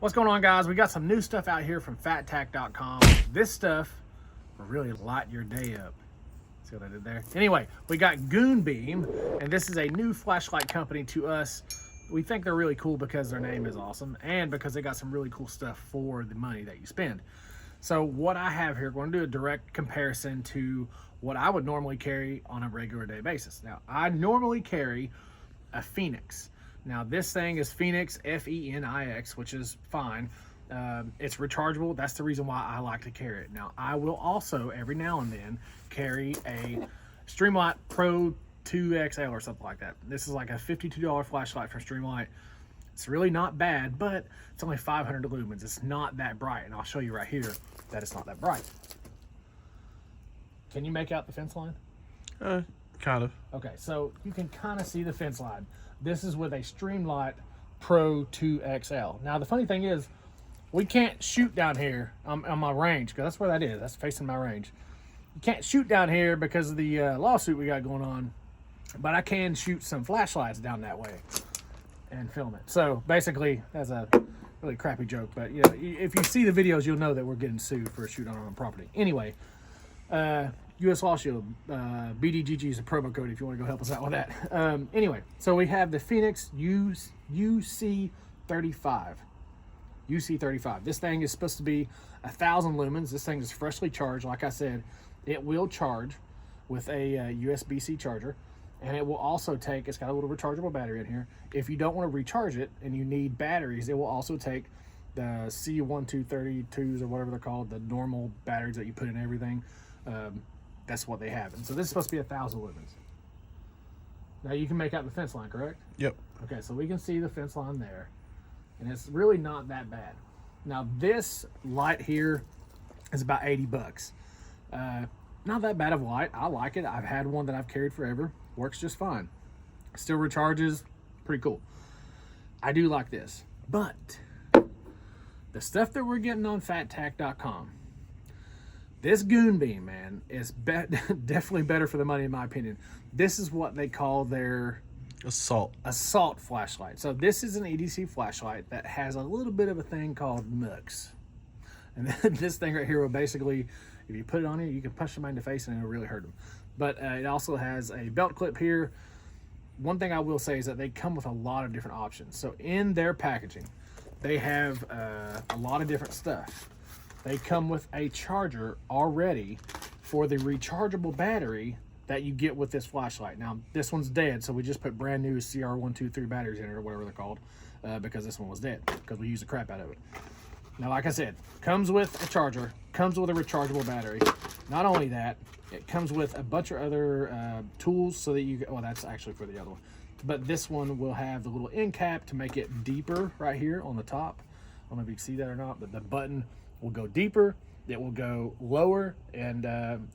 What's going on, guys? We got some new stuff out here from fattack.com. This stuff will really light your day up. See what I did there? Anyway, we got Goon Beam, and this is a new flashlight company to us. We think they're really cool because their name is awesome and because they got some really cool stuff for the money that you spend. So what I have here, we're going to do a direct comparison to what I would normally carry on a regular day basis. Now, I normally carry a Phoenix. Now, this thing is Phoenix, F-E-N-I-X, which is fine. It's rechargeable. That's the reason why I like to carry it. Now, I will also, every now and then, carry a Streamlight Pro 2XL or something like that. This is like a $52 flashlight from Streamlight. It's really not bad, but it's only 500 lumens. It's not that bright, and I'll show you right here that it's not that bright. Can you make out the fence line? Kind of. Okay, so you can kind of see the fence line. This is with a Streamlight Pro 2XL. Now, the funny thing is, we can't shoot down here on my range, because that's where that is. That's facing my range. You can't shoot down here because of the lawsuit we got going on, but I can shoot some flashlights down that way and film it. So basically, that's a really crappy joke, but you know, if you see the videos, you'll know that we're getting sued for a shoot on our own property. Anyway, US Law Shield, BDGG is a promo code if you want to go help us out with that. Anyway, so we have the Phoenix UC35. UC35. This thing is supposed to be 1,000 lumens. This thing is freshly charged. Like I said, it will charge with a USB-C charger, and it will also take, it's got a little rechargeable battery in here. If you don't want to recharge it and you need batteries, it will also take the C1232s or whatever they're called, the normal batteries that you put in everything. That's what they have. And so this is supposed to be 1,000 lumens. Now you can make out the fence line, correct? Yep. Okay, so we can see the fence line there, and it's really not that bad. Now this light here is about 80 bucks. Not that bad of light. I like it. I've had one that I've carried forever. Works just fine. Still recharges. Pretty cool. I do like this. But the stuff that we're getting on fattack.com, this Goon Beam, man, is definitely better for the money in my opinion. This is what they call their assault flashlight. So this is an EDC flashlight that has a little bit of a thing called nooks. And this thing right here will basically, if you put it on you, you can punch somebody in the face and it'll really hurt them. But it also has a belt clip here. One thing I will say is that they come with a lot of different options. So in their packaging, they have a lot of different stuff. They come with a charger already for the rechargeable battery that you get with this flashlight. Now, this one's dead, so we just put brand new CR123 batteries in it, or whatever they're called, because this one was dead, because we used the crap out of it. Now, like I said, comes with a charger, comes with a rechargeable battery. Not only that, it comes with a bunch of other tools so that you, well, that's actually for the other one. But this one will have the little end cap to make it deeper right here on the top. I don't know if you can see that or not, but the button will go deeper, it will go lower, and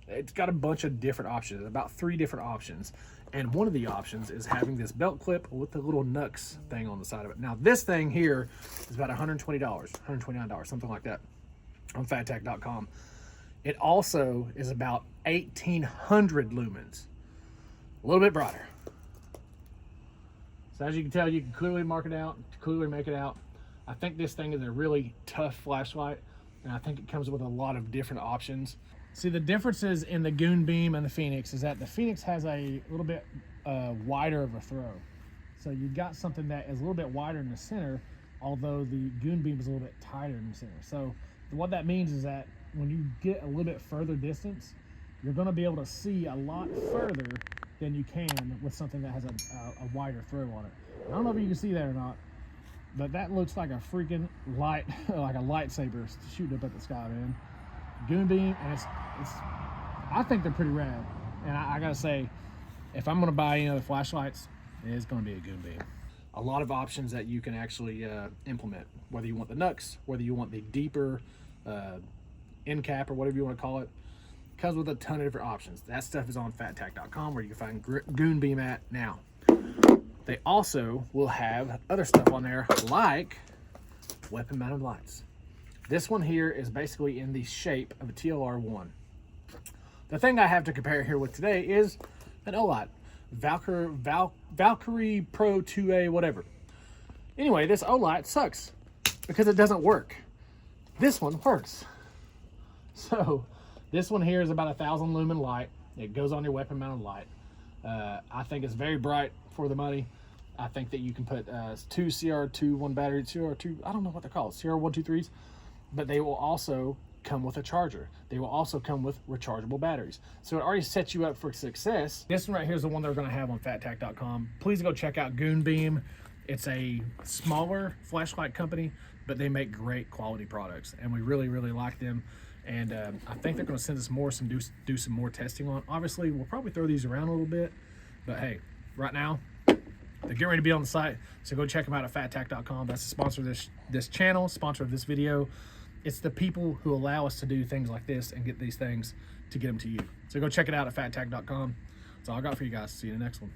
it's got a bunch of different options, about 3 different options. And one of the options is having this belt clip with the little nooks thing on the side of it. Now, this thing here is about $120, $129, something like that on fattack.com. It also is about 1,800 lumens, a little bit brighter. So as you can tell, you can clearly mark it out, clearly make it out. I think this thing is a really tough flashlight, and I think it comes with a lot of different options. See, the differences in the Goon Beam and the Phoenix is that the Phoenix has a little bit wider of a throw. So you've got something that is a little bit wider in the center, although the Goon Beam is a little bit tighter in the center. So what that means is that when you get a little bit further distance, you're going to be able to see a lot further than you can with something that has a wider throw on it. I don't know if you can see that or not, but that looks like a freaking light, like a lightsaber shooting up at the sky, man. Goon Beam, and it's I think they're pretty rad. And I gotta say, if I'm gonna buy any other flashlights, it's gonna be a Goon Beam. A lot of options that you can actually implement, whether you want the nooks, whether you want the deeper end cap or whatever you want to call it. Comes with a ton of different options. That stuff is on fattack.com, where you can find Goon Beam at now. They also will have other stuff on there, like weapon mounted lights. This one here is basically in the shape of a TLR1. The thing I have to compare here with today is an Olight, Valkyrie Pro 2A, whatever. Anyway, this Olight sucks because it doesn't work. This one works. So this one here is about 1,000 lumen light. It goes on your weapon mounted light. I think it's very bright for the money. I think that you can put 2 CR2 battery, CR2, I don't know what they're called, CR123s, but they will also come with a charger. They will also come with rechargeable batteries. So it already sets you up for success. This one right here is the one they're gonna have on fattac.com. Please go check out Goon Beam. It's a smaller flashlight company, but they make great quality products, and we really, really like them. And I think they're gonna send us more, do some more testing on. Obviously, we'll probably throw these around a little bit, but hey, right now, they're getting ready to be on the site, so go check them out at fattac.com. That's the sponsor of this channel, sponsor of this video. It's the people who allow us to do things like this and get these things to get them to you. So go check it out at fattac.com. That's all I got for you guys. See you in the next one.